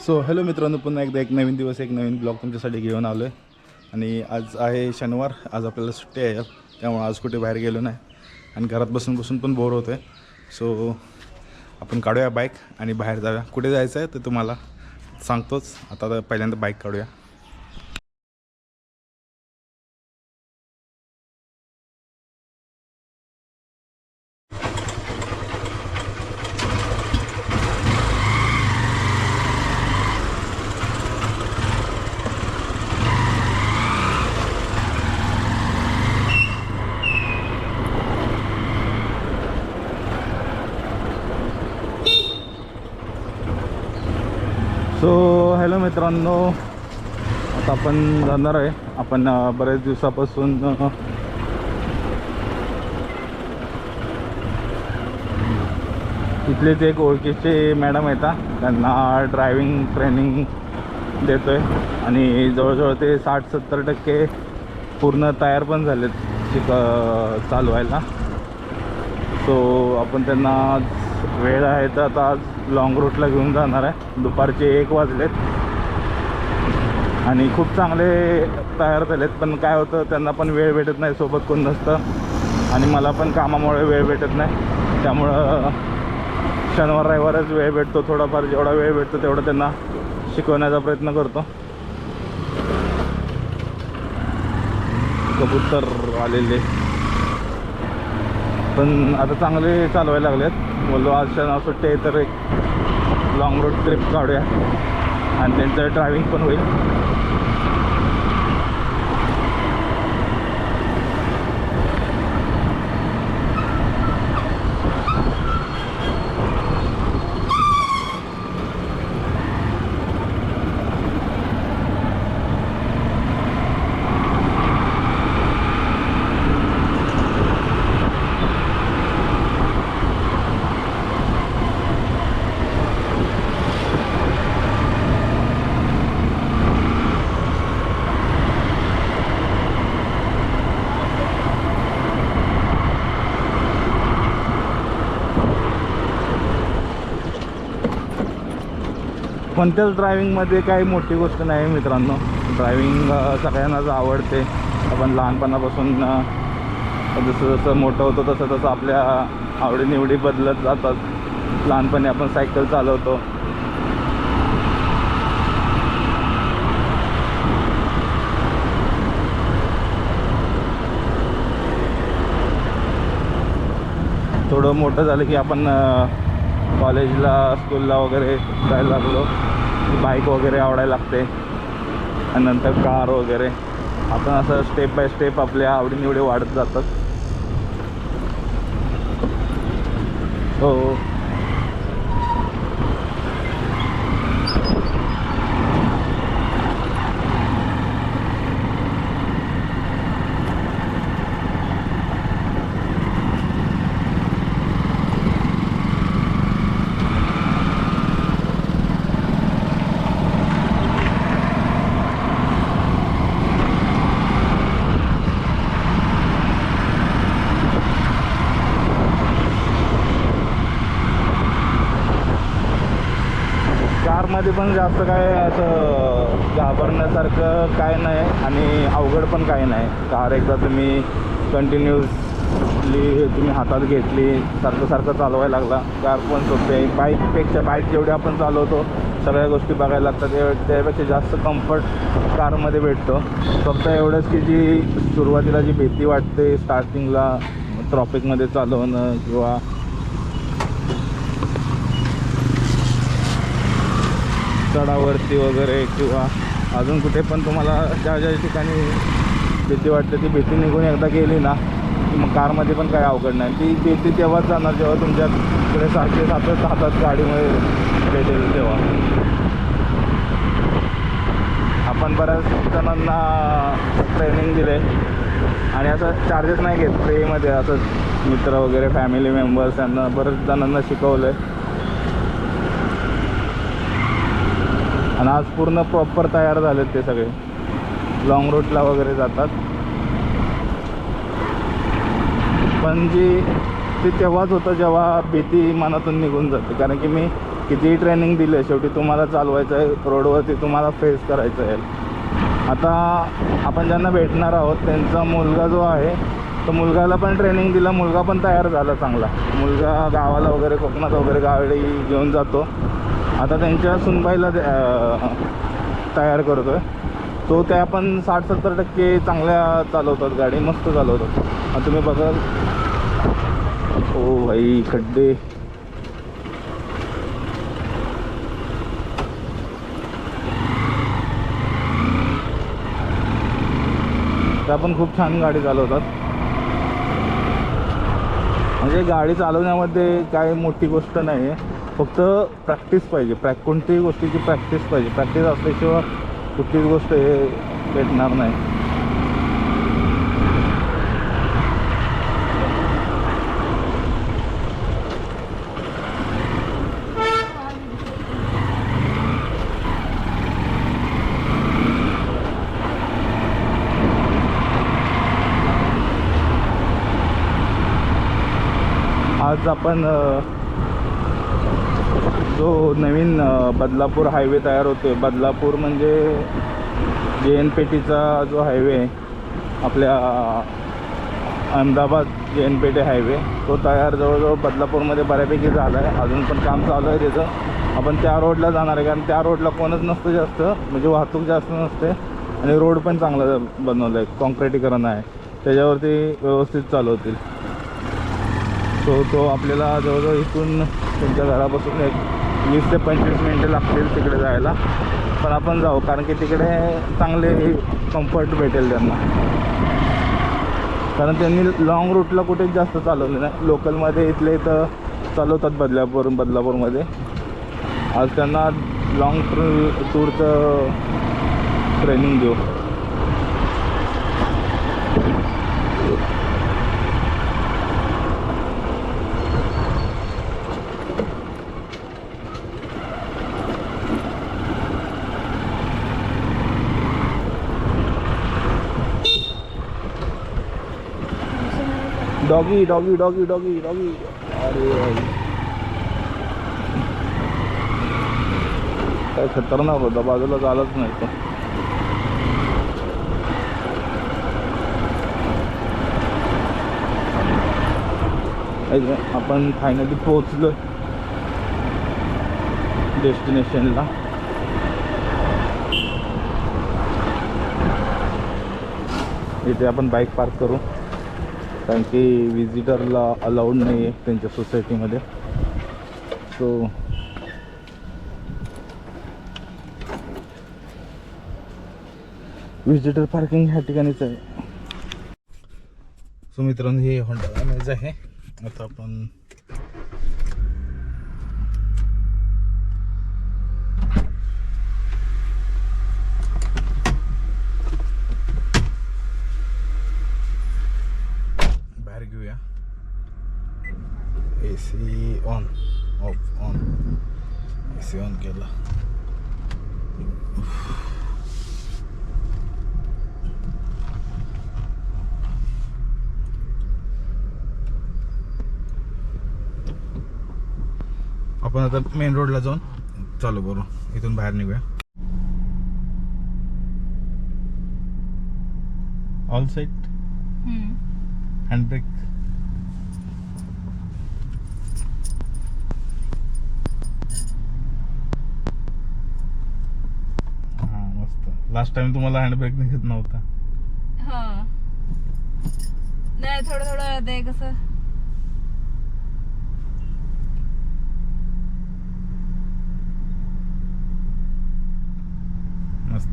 So hello मित्रांनो, पुन्हा एकदा एक नवीन दिवस एक नवीन ब्लॉग तुमच्यासाठी घेऊन आलो आहे. आणि आज आहे शनिवार, आज आपल्याला सुट्टी आहे त्यामुळे आज कुठे बाहेर गेलो नाही आणि घरात बसून बसून पण बोर होतो आहे. सो आपण काढूया बाईक आणि बाहेर जाऊया. कुठे जायचं आहे तर तुम्हाला सांगतोच. आता पहिल्यांदा बाईक काढूया. सो हॅलो मित्रांनो, आता आपण जाणार आहे. आपण बरेच दिवसापासून इथलेच एक ओळखीचे मॅडम आहेत, त्यांना ड्रायव्हिंग ट्रेनिंग देतो आहे आणि जवळजवळ ते 60-70% पूर्ण तयार पण झालेत चालू व्हायला. सो आपण त्यांना आज वेळ आहे तर आता आज लॉंग रूटला घेऊन जाणार आहे. दुपारचे 1 वाजलेत आणि खूप चांगले तयार झालेत. पण काय होतं, त्यांना पण वेळ भेटत नाही, सोबत कोण नसतं आणि मला पण कामामुळे वेळ भेटत नाही. त्यामुळं शनिवार रविवारच वेळ भेटतो. थोडाफार जेवढा वेळ भेटतो तेवढं त्यांना शिकवण्याचा प्रयत्न करतो. कबूतर आलेले पण आता चांगले चालवायला लागलेत. बोललो आज शनिवार सुट्टी आहे तर एक लॉंग रूट ट्रिप काढूया आणि त्यांचं ड्रायव्हिंग पण होईल. कोणत्याच ड्रायव्हिंगमध्ये काही मोठी गोष्ट नाही मित्रांनो. ड्रायव्हिंग सगळ्यांनाच आवडते. आपण लहानपणापासून जसं जसं मोठं होतं तसं तसं आपल्या आवडीनिवडी बदलत जातात. लहानपणी आपण सायकल चालवतो, थोडं मोठं झालं की आपण कॉलेजला स्कूलला वगैरे जायला लागलो की बाईक वगैरे आवडायला लागते आणि नंतर कार वगैरे. आपण असं स्टेप बाय स्टेप आपल्या आवडीनिवडी वाढत जातात. हो, कारमध्ये पण जास्त काय असं घाबरण्यासारखं काय नाही आणि अवघड पण काही नाही. कार एकदा तुम्ही कंटिन्युअसली तुम्ही हातात घेतली, सारखं सारखं चालवायला लागला, कार पण सोपी आहे. बाईकपेक्षा बाईक जेवढी आपण चालवतो सगळ्या गोष्टी बघायला लागतात, त्यापेक्षा जास्त कम्फर्ट कारमध्ये भेटतो. फक्त एवढंच की जी सुरुवातीला जी भीती वाटते स्टार्टिंगला ट्रॉफिकमध्ये चालवणं किंवा चढावरती वगैरे किंवा अजून कुठे पण तुम्हाला ज्या ज्या ठिकाणी भीती वाटते ती भीती निघून एकदा गेली ना की मग कारमध्ये पण काही अवघड नाही. ती भीती तेव्हाच जाणार जेव्हा तुमच्याकडे सारखे सातच हातात गाडीमध्ये भेटेल तेव्हा. आपण बऱ्याच जणांना ट्रेनिंग दिले आणि असं चार्जेस नाही घेत, फ्रीमध्ये असंच मित्र वगैरे फॅमिली मेंबर्स यांना बऱ्याच जणांना शिकवलं आहे आणि आज पूर्ण प्रॉपर तयार झालेत. ते सगळे लॉंग रूटला वगैरे जातात. पण जी ते तेव्हाच होतं जेव्हा भीती मनातून निघून जाते. कारण की मी कितीही ट्रेनिंग दिले शेवटी तुम्हाला चालवायचं आहे रोडवरती, तुम्हाला फेस करायचं आहे. आता आपण ज्यांना भेटणार आहोत त्यांचा मुलगा जो आहे तो मुलगाला पण ट्रेनिंग दिला, मुलगा पण तयार झाला चांगला. मुलगा गावाला वगैरे कोकणात वगैरे गाडी घेऊन जातो. आता त्यांच्या सुनबाईला तयार करतो आहे. तो त्या पण 60-70% चांगल्या चालवतात गाडी, मस्त चालवतात. आता तुम्ही बघाल. ओ भाई खड्डे. त्या पण खूप छान गाडी चालवतात. म्हणजे गाडी चालवण्यामध्ये काय मोठी गोष्ट नाही आहे, फक्त प्रॅक्टिस पाहिजे. कोणत्याही गोष्टीची प्रॅक्टिस पाहिजे. प्रॅक्टिस असल्याशिवाय कुठलीच गोष्ट हे भेटणार नाही. आज आपण जो नवीन बदलापूर हायवे तयार होतोय, बदलापूर म्हणजे JNPTचा जो हायवे आहे आपल्या अहमदाबाद JNPT हायवे, तो तयार जवळजवळ बदलापूरमध्ये बऱ्यापैकी झाला आहे. अजून पण काम चालू आहे त्याचं. आपण त्या रोडला जाणार आहे कारण त्या रोडला कोणच नसतं जास्त, म्हणजे वाहतूक जास्त नसते आणि रोड पण चांगला बनवला आहे, कॉन्क्रिटीकरण आहे, त्याच्यावरती व्यवस्थित चालवतील. तो आपल्याला जवळजवळ इथून त्यांच्या घरापासून एक 20 ते 25 मिनटं लागतील तिकडे जायला. पण आपण जाऊ कारण की तिकडे चांगले कम्फर्ट भेटेल त्यांना. कारण त्यांनी लॉंग रूटला कुठेच जास्त चालवले नाही, लोकलमध्ये इथले इथं चालवतात बदलापूरमध्ये. आज त्यांना लॉंग टूरचं ट्रेनिंग देऊ. Doggy doggy doggy doggy doggy. अरे काय खतरनाक होता, बाजूला झालाच नाही तो. आपण फायनली पोहोचलो डेस्टिनेशनला. इथे आपण बाईक पार्क करू कारण की विजिटरला अलाउड नाही आहे त्यांच्या सोसायटीमध्ये. सो विजिटर पार्किंग ह्या ठिकाणीच आहे. सो मित्रांनो, हे होंडा अमेज आहे. आता आपण बाहेर घेऊया. AC on, on. AC on केला. आपण आता मेन रोडला जाऊन चालू करू, इथून बाहेर निघूया. All set. हँडब्रेक. हा मस्त. लास्ट टाइम तुम्हाला हँडब्रेक निघत नव्हता. हा नाही, थोडं थोडं ते कसं मस्त.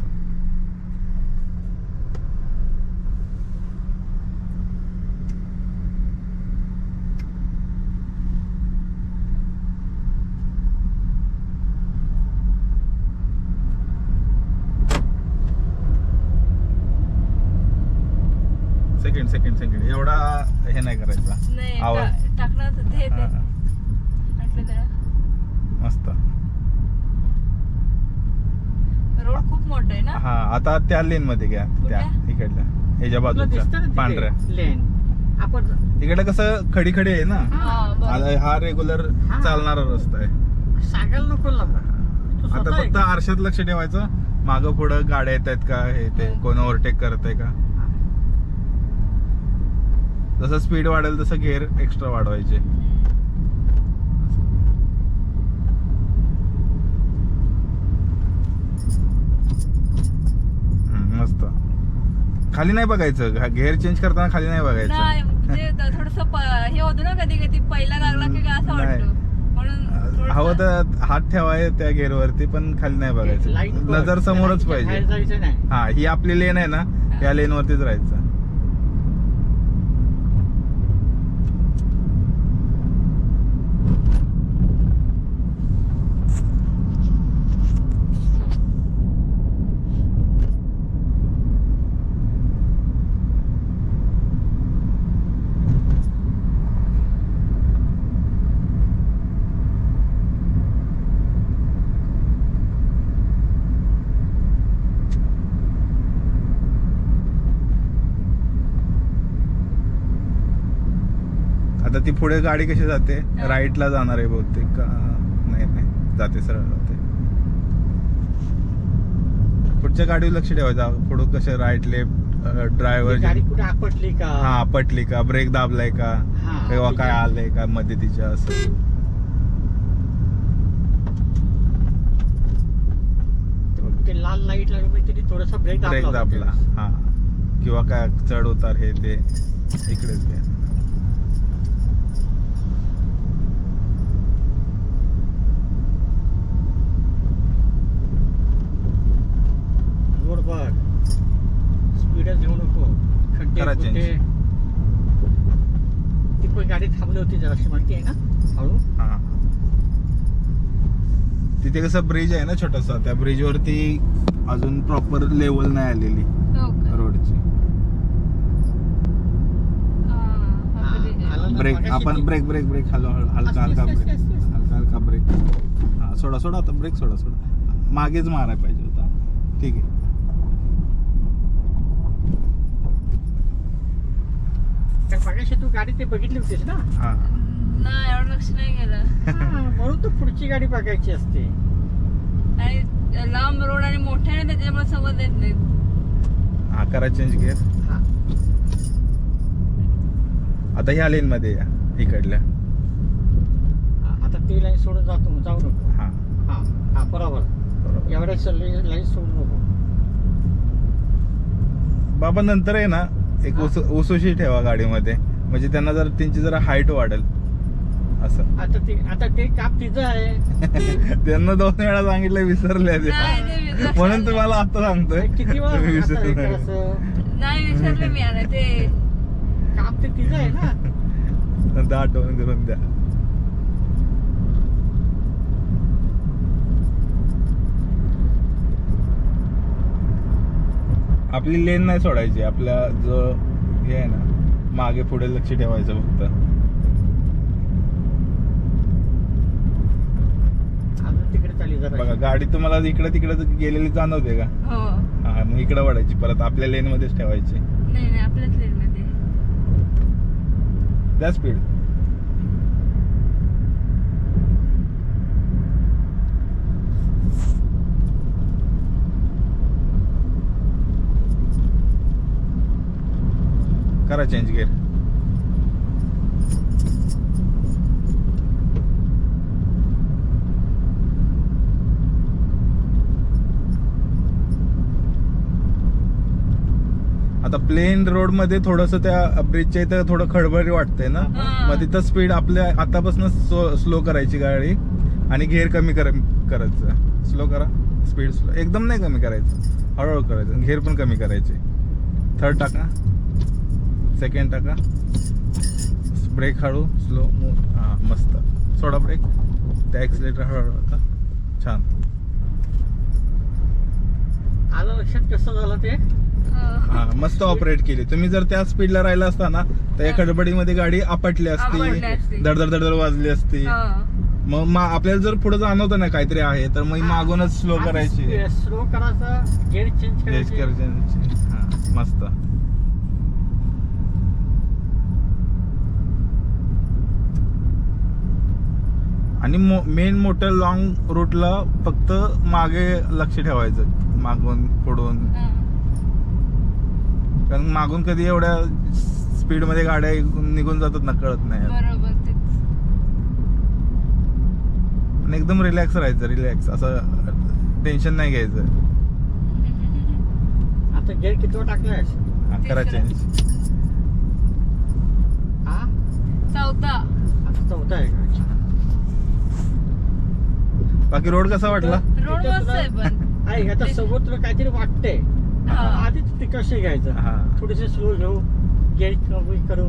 सेकंड एवढा हे नाही करायचा. नाही आवाज टाकणार ते म्हटलं त्याला. मस्त. रोड खूप मोठा आहे ना. हा आता त्या लेन मध्ये घ्या, त्या इकडल्या ह्याच्या बाजूच्या पांढऱ्या लेन. आपण इकडे कसं खडी आहे ना. हा, बरोबर. हा रेग्युलर चालणारा रस्ता आहे. सांगायला नको लांब तू आता स्वतः फक्त आरशात लक्ष ठेवायचं, मागं पुढं गाड्या येत आहेत का, हे ते कोण ओव्हरटेक करत आहे का. जसं स्पीड वाढेल तसं गेअर एक्स्ट्रा वाढवायचे. मस्त. खाली नाही बघायचं, गेअर चेंज करताना खाली नाही बघायचं. नाही म्हणजे थोडस हे होतं ना कधी कधी पहिला लागला की काय असं नाही. वाटतं म्हणून हवं तर हात ठेवाय त्या गेअर वरती, पण खाली नाही बघायचं. नजर समोरच पाहिजे. जायचं नाही. हा, ही आपली लेन आहे ना, या लेन वरतीच राहायचं. आता ती पुढे गाडी कशी जाते, राईटला जाणार आहे बहुतेक का, नाही नाही जाते, सरळ जाते. पुढच्या गाडीवर लक्ष ठेवायचं, पुढं कसं राईट लेफ्ट ड्रायव्हर गाडी कुठे आपटली का, हा पटली का, ब्रेक दाबलाय का, हा, किंवा काय आलंय का मध्ये तिच्या, असं. ते लाल लाईट लागली तरी थोडासा ब्रेक दाबला, हा, किंवा काय चढ उतार हे ते इकडेच घ्या. रोड बघ, स्पीडच घेऊ नको, खड्डे करा खोटे. change. ती पण गाडी थांबली होती जराशी, माहिती आहे ना, हळू. हा, तिथे कसं ब्रिज आहे ना छोटासा, त्या ब्रिज वरती अजून प्रॉपर लेवल नाही आलेली हो का? रोडची. हा, बरोबर. आलं ना, ब्रेक मागाशी आपण ती- ब्रेक ब्रेक ब्रेक हलका हलका असं, ब्रेक, असं, असं, असं. हलका हलका ब्रेक. हा, सोडा सोडा आता ब्रेक, सोडा सोडा, मागेच मारायला पाहिजे होता. ठीक आहे. तर मागाशी तू गाडी ते बघितली होतीस ना. हा, नाही एवढं लक्ष नाही गेलं. हा, म्हणून तू पुढची गाडी बघायची असते. आणि लांब रोड आणि मोठे आहे त्याच्यामुळे समज येत नाही. हा, करा चेंज गिअर. हा. आता ह्या लेन मध्ये या, इकडल्या. आता ती लाईन सोडून जाऊ नको. हा, हा हा, बरोबर. बरोबर. एवढ्या लाईन सोडू नको. बाबा नंतर आहे ना, एक उसुशी ठेवा गाडीमध्ये, म्हणजे त्यांना जर त्यांची जरा हाईट वाढेल असं. आता ते काम तिचं आहे. त्यांना 2 वेळा सांगितलं, विसरले ते. नाही, ते लक्षात म्हणून तुम्हाला आता सांगतोय. किती वेळा तुम्ही आता विसरू हे नका. करायचं? नाही विसरले मी आता ते. काम ते तिचं आहे ना. नंतर आठवण करून द्या. आपली लेन नाही सोडायची, आपल्या जो हे आहे ना, मागे पुढे लक्ष ठेवायचं फक्त. अजून तिकडे चालली जरा. बघा गाडी तुम्हाला इकडे तिकडे गेलेली जाणवते का? हो. हा, मग इकडे वळायची, परत आपल्या लेन मध्येच ठेवायची. नाही नाही आपल्याच लेन मध्ये. द्या स्पीड. करा चेंज गिअर. आता प्लेन रोड मध्ये थोडस त्या ब्रिजच्या इथं थोडं खडबडी वाटतंय ना, हा. मग तिथं स्पीड आपल्या आतापासून स्लो करायची गाडी आणि गेअर कमी करायचं. स्लो करा, स्पीड स्लो, एकदम नाही कमी करायचं, हळूहळू करायचं. गेअर पण कमी करायचे. थर्ड टाका, सेकंड टाका, ब्रेक हळू, स्लो, हा मस्त. सोडा ब्रेक, त्या ॲक्सिलेटर हळूहळू. आता छान. आलं लक्षात कसं झालं ते. हा, मस्त ऑपरेट केली तुम्ही. जर त्या स्पीडला राहिला असता ना, तर या खडबडीमध्ये गाडी आपटली आपटली असती, असती. दडदड दडदड वाजली असती. मग आपल्याला जर पुढे जाणवतं ना काहीतरी आहे, तर मग मागूनच स्लो करायची. स्लो करायचं, गेअर चेंज करायची. हा, मस्त. आणि मेन मोठ्या लॉंग रूटला फक्त मागे लक्ष ठेवायचं, मागून पुढून, हा. कारण मागून कधी एवढ्या स्पीड मध्ये गाड्या निघून जातात ना, कळत नाही. बरोबर तेच. आणि एकदम रिलॅक्स राहायचं, रिलॅक्स, असं टेन्शन नाही घ्यायचं. आता गेअर किती टाकलायस? 11 चेंज. हा चौथा. आता चौथा आहे का? अच्छा. बाकी रोड कसा वाटला? रोड तिथं मस्त आहे पण. आहे आता समोर तुला काहीतरी वाटतंय, हा. आधीच ते कसे घ्यायचं, हा. थोडेसे स्लो घेऊ, गेअर कमी करू,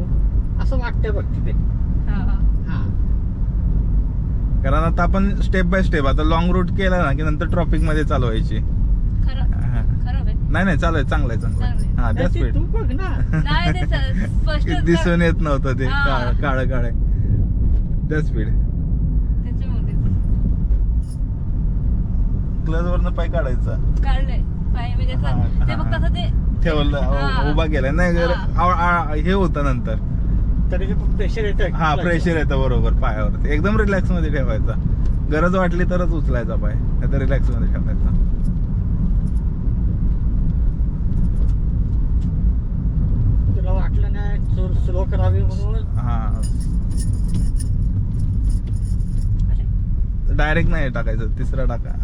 असं वाटतंय बघ तिथे. हा. हा कारण आता आपण स्टेप बाय स्टेप, आता लॉंग रूट केला ना की नंतर ट्रॉफिक मध्ये चालवायची. खरं खराब आहे. नाही चालू आहे, चांगलं आहे, चांगलं आहे. हा, त्या नाही, ते स्पीड तू बघ ना. नाही ते स्पष्ट दिसून येत नव्हतं ते, हा. काळ त्या स्पीड. त्याच्यामुळे क्लच वरनं पाय काढायचा, काढलंय पाय म्हणजे असं हा, ते फक्त हा. असं ते ठेवलं, हा. उभा केलाय नाही, हे होतं नंतर. तरी ते प्रेशर येतं. हा, प्रेशर येतं बरोबर पायावरती. एकदम रिलॅक्स मध्ये ठेवायचा, गरज वाटली तरच उचलायचा पाय, नाही तर रिलॅक्स मध्ये ठेवायचा. तुला वाटलं नाही स्लो करावी म्हणून. हा, डायरेक्ट नाही टाकायचं, तिसरा टाका.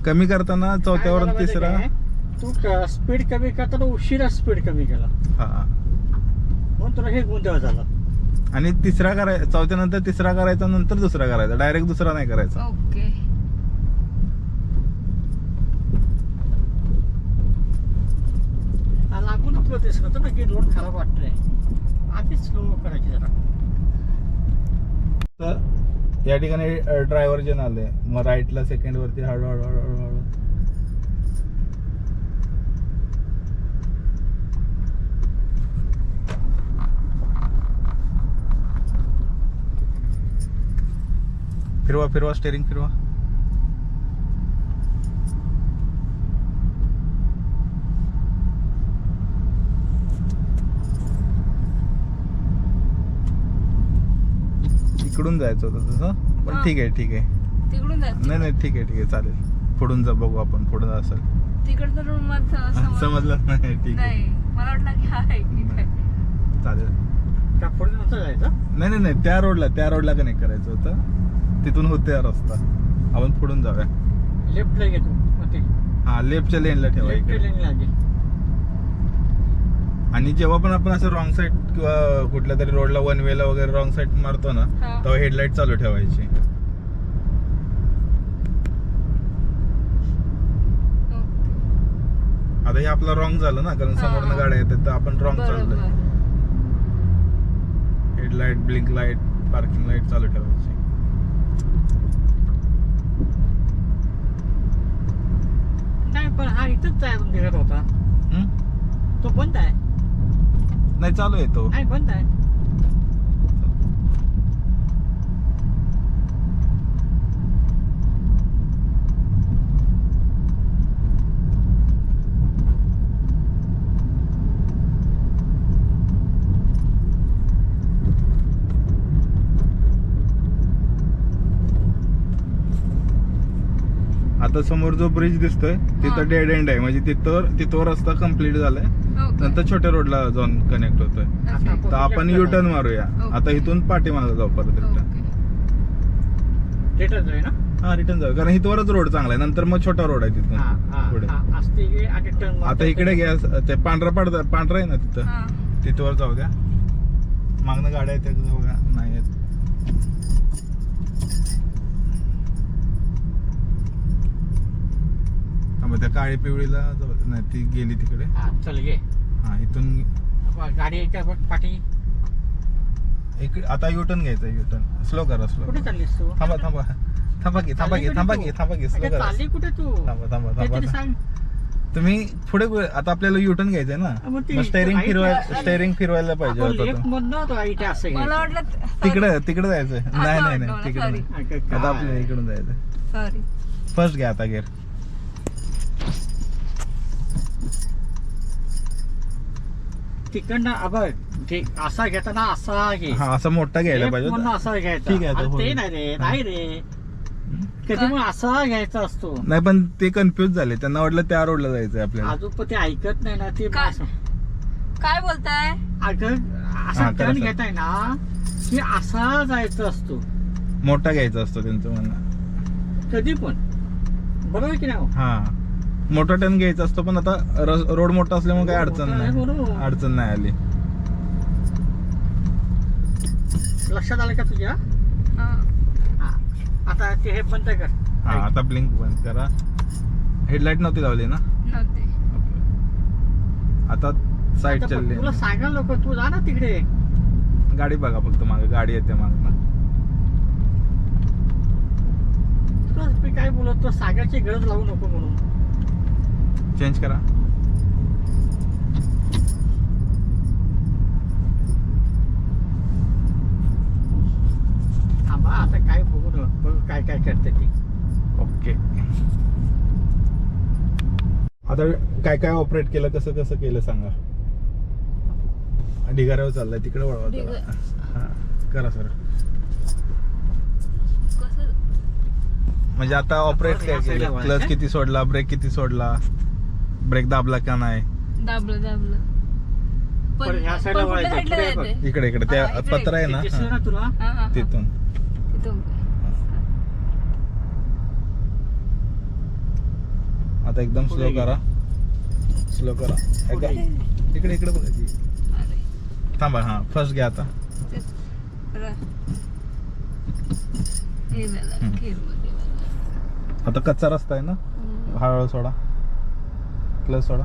कमी करताना चौथ्यावर काय झालं तिसरा. माहिती काय? तू स्पीड कमी करताना उशिरा स्पीड कमी केला, हा, म्हणून तुला हे गोंधळ झाला. आणि तिसरा करायचा, चौथ्यानंतर तिसरा करायचा, नंतर दुसरा करायचा, डायरेक्ट दुसरा नाही करायचा. ओके. लागूनच होतेस होतं ना की रोड खराब वाटतोय, आधीच स्लो करायची जरा. तर या ठिकाणी ड्रायव्हर जे आले, मग राईटला सेकंड वरती हळूहळू हळूहळू फिरवा स्टेरिंग फिरवा. इकडून जायचं होतं तसं, पण हा. ठीक आहे तिकडून जात नाही ठीक आहे चालेल. पुढून जा, बघू आपण पुढे असेल. तिकडचं रूम मध्ये समजलं नाही, ठीक आहे, नाही मला वाटलं की आहे की काय. चालेल. का पुढे नव्हतं जायचं? नाही त्या रोडला कनेक्ट करायचं होतं, तिथून होते रस्ता. आपण पुढून जाऊया. लेफ्टला घेतो मग ते हा, लेफ्टच्या लेनला ठेवा लेफ्ट इकडे. लेन लागेल. आणि जेव्हा पण आपण असं रॉंग साईड किंवा कुठल्या तरी रोडला वन वेला वगैरे रॉंग साईड मारतो ना, हा. तेव्हा हेडलाईट चालू ठेवायची. आता हे आपलं रॉंग झालं ना, कारण समोरनं गाड्या येतात, तर आपण रॉंग चाललोय. बरोबर. Headlight, blink light, parking light चालू ठेवायची. नाही पण हा इथंच आहे निघत होता, तो बंद आहे. नाही, चालू आहे तो. नाही बंद आहे. आता समोर जो ब्रिज दिसतोय हा. तिथं डेड एंड आहे, म्हणजे तिथं रस्ता कम्प्लीट झालाय. ओके. नंतर छोट्या रोडला जाऊन कनेक्ट होतोय. अच्छा. तर आपण यू टर्न मारूया. ओके. आता इथून पाठीमागे जाऊ परत रिटर्न. ओके. रिटर्न जाईल ना. हा, रिटर्न जाऊ, कारण इथवरच रोड चांगला आहे, नंतर मग छोटा रोड आहे हा तिथून हा पुढे. हा असते इकडे आणि टर्न आता इकडे घ्या, ते पांढरा आहे ना तिथं, हा. तिथवर जाऊ द्या. मागणं गाड्या आहेत, त्या जाऊ द्या. नाही आहेत. मग त्या काळी पिवळीला जाऊ द्या. नाही, ती गेली तिकडे. हा चल घे. हा, इथून गाडी यायच्या बघ पाठी. इकडे आता युटर्न घ्यायचा. युटर्न स्लो करा, स्लो. कुठे चाललीस तू? थांबा की स्लो अगं, करा. चालली कुठे तू? थांबा काहीतरी सांग. तुम्ही पुढे आता आपल्याला युटर्न घ्यायचंय ना, मग ती- मग स्टेअरिंग आई- फिरवायला पाहिजे आपण होता लेफ्ट तो. मधनं तो इथे असं मला घ्यायचं. वाटलं तिकडे जायचंय. असं नाही वाटलं मला, तिकडे sorry. नाही. आता आपल्याला इकडून जायचंय. सॉरी. फर्स्ट घ्या आता गेअर. तिकडनं आभाळ ते असा घेताना असा घे. हा असा मोठा घ्यायला हे पाहिजे पूर्ण होता. असा घ्यायचा. ठीक आहे, तो आणि ते होईल. नाही रे, नाही रे, कधी पण असा घ्यायचा असतो. नाही पण ते कन्फ्युज झाले, त्यांना वाटलं त्या रोडला जायचंय आपल्याला. अजून पण ते ऐकत नाही ना ते. काय? काय बोलताय? अगं हा, असा करा टर्न सर. घेताय ना की असा जायचं असतो मोठा घ्यायचा असतो त्यांचं म्हणणं. कधी पण. बरोबर की नाही? हा मोठा टर्न घ्यायचा असतो, पण आता रोड मोठा असल्यामुळे काही रोड अडचण मोठा आहे, नाही. बरोबर. अडचण नाही आली. लक्षात आलं का तुझ्या? हा. हा. आता ते हे बंद कर. हा आता ब्लिंक बंद करा. हेडलाईट नव्हती लावली ना? नव्हते. आता साईड आता चालली. तुला सांगा लोक, तू जा ना तिकडे. गाडी बघा फक्त, मागे गाडी येते मागे ना. तुला मी काय बोलत, तो सांगायची गरज लावू नको म्हणून. चेंज करा. थांबा आता काय बघू ना, बघू काय काय करते ती. ओके. आता काय काय ऑपरेट केलं, कसं कसं केलं सांगा. ढिगाऱ्यावर चाललाय, तिकडे वळवा त्याला. हा करा सर. कसं? म्हणजे आता ऑपरेट आपण काय या साईडला केलं, वळायचं? क्लच किती सोडला, ब्रेक किती सोडला, ब्रेक दाबला का नाही. दाबलं. पण ह्या साईडला कुठल्या वळायचं, साईडला पुढे बघ. जायचंय? इकडे इकडे त्या हा, इकडे. पत्र आहे ना, ते दिसलं हा, ना तुला? हा, हा, हा. तिथून. तिथून. आता एकदम पुढे स्लो घे. करा. स्लो करा. पुढे. इकडे इकडे बघायची. अरे, थांबा. हा फर्स्ट घ्या आता. तेच. बरं. हे झालं, हम्म. खीरमध्ये झालं. आता कच्चा रस्ता आहे ना, हम्म. हळूहळू सोडा. क्लच सोडा.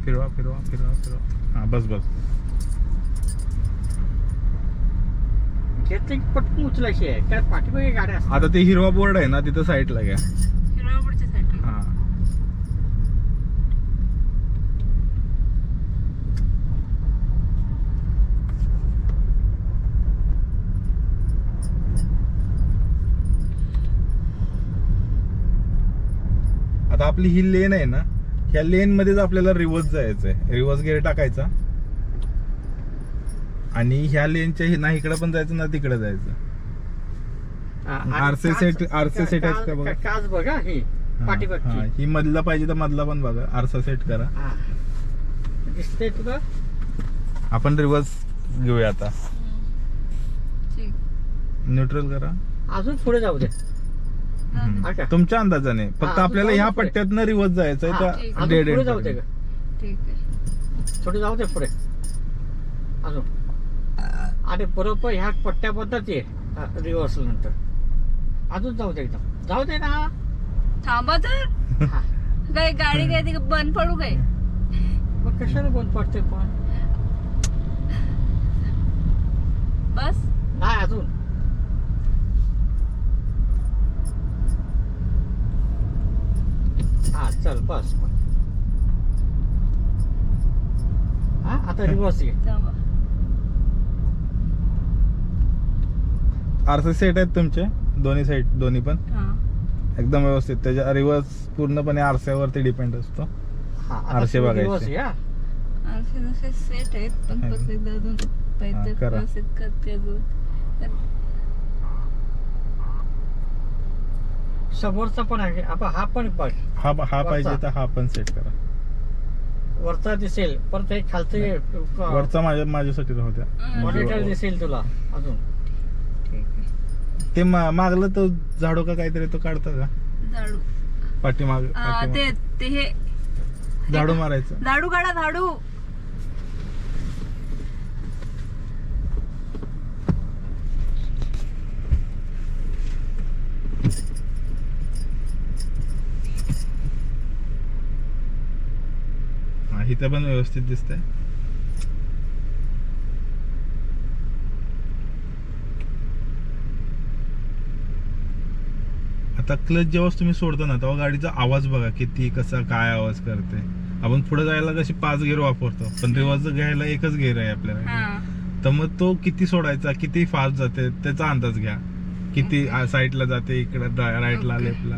फिरवा फिरवा फिरवा फिरवा. हा बस बस. घेतलं की पटकन उचलायची आहे, काय पाठीमागे गाड्या असतात. आता ते हिरवा बोर्ड आहे ना, तिथं साईडला घ्या. हिरवळपूरच्या साईडला. हा आता आपली ही लेन आहे ना, ह्या लेन मध्येच आपल्याला रिव्हर्स जायचंय. रिव्हर्स गेअर टाकायचा आणि ह्या लेनच्या ना इकडे पण जायचं ना तिकडे जायचं. आणि आरसे काच- सेट आहेत का बघा. काच बघा ही हा, पाठीमागची. हा, ही मधला पाहिजे तर मधला पण बघा. आरसा सेट करा. हा. दिसतंय तुला? आपण रिव्हर्स घेऊया आता. ठीक. न्यूट्रल करा. अजून पुढे जाऊ दे. हम्म. हा का? तुमच्या अंदाजाने फक्त अजून आपल्याला जाऊ ह्या दे पुढे. पट्ट्यातनं रिव्हर्स जायचंय हा, तर अजून डेड पुढे जाऊ दे एंड. ग. ठीक आहे. थोडी जाऊ दे पुढे अजून. आणि बरोबर ह्या पट्ट्याबद्दल ये रिव्हर्सल नंतर. अजून जाऊ दे एकदम. जाऊ दे ना. थांबा तर. हा. काय गाडी काय ती बंद पडू काय? मग कशाला बंद पडते पण? बस. नाही अजून. हा चल बस. हा आता रिव्हर्स घे. थांबा. आरसे सेट आहेत तुमचे दोन्ही साईड, दोन्ही पण हा. एकदम व्यवस्थित. त्याच्या रिव्हर्स पूर्णपणे आरशावरती डिपेंड असतो. हा आता आरसे तू बघायचे. रिव्हर्स घे, हा. असे जसे सेट आहेत पण आहे. फक्त एकदा अजून हा, पाहिजे करा. व्यवस्थित करते अजून. समोरचा पण आहे आपण हा पण बघ. हा वरचा. पाहिजे तर हा पण सेट करा. वरचा दिसेल परत एक खालचं वरचा माझ्यासाठी राहू द्या. मॉनिटर दिसेल तुला अजून. ठीक आहे. ते मागलं तो झाडू का काहीतरी तो काढता का झाडू. पाठीमाग ते हे झाडू मारायचं. झाडू काढा झाडू. हा इथं पण व्यवस्थित दिसतंय. आता क्लच जेव्हा तुम्ही सोडता ना तेव्हा गाडीचा आवाज बघा किती कसा काय आवाज करते. आपण पुढे जायला कशी 5 गिअर वापरतो पण रिव्हर्स घ्यायला एकच गिअर आहे आपल्याला. हा. तर मग तो किती सोडायचा, किती फास्ट जाते त्याचा अंदाज घ्या किती साईडला जाते, इकडं राईटला लेफ्टला.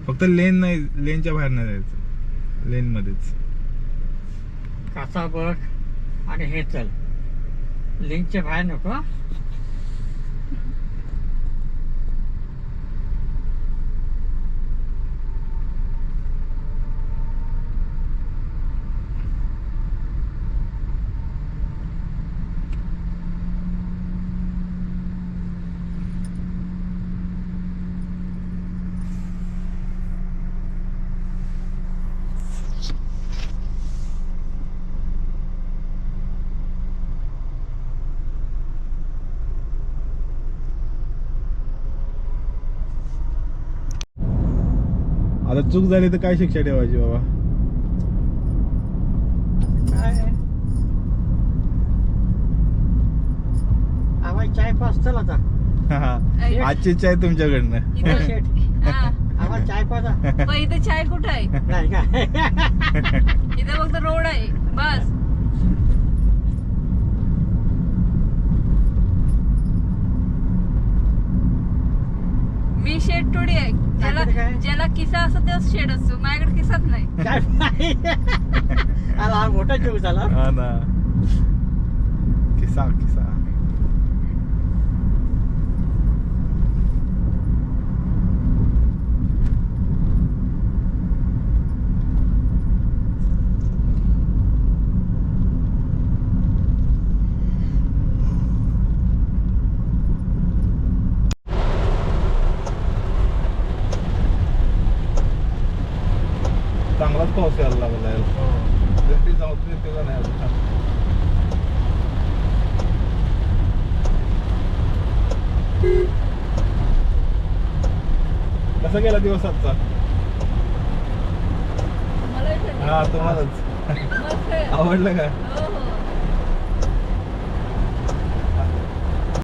फक्त लेन नाही, लेनच्या बाहेर नाही जायचं, लेन मध्येच. काचा बघ आणि हे चल, लिंकच्या बाहेर नको हं? आता चूक झाली तर काय शिक्षा ठेवायची बाबा? काय आवाज चाय पास चल आता. आजची चाय तुमच्याकडनं. इथं शेट हा. आवाज चाय पास पण इथं चाय कुठं आहे? नाही काय इथं फक्त रोड आहे बस. मी शेड थोडी आहे. ज्याला नाहीतर काय? ज्याला किसा असतो तेच शेड असतो. माझ्याकडे किसाच नाही. काय नाही. आला हा मोठा जीव झाला. हा ना, किसा किसा. चांगलाच पाऊस यायला लागला आहे. गर्दी जाऊ येते का नाही अजून? कसा गेला दिवस आजचा? मला इथं हा, तुम्हालाच मस्त आहे. आवडलं का? हो,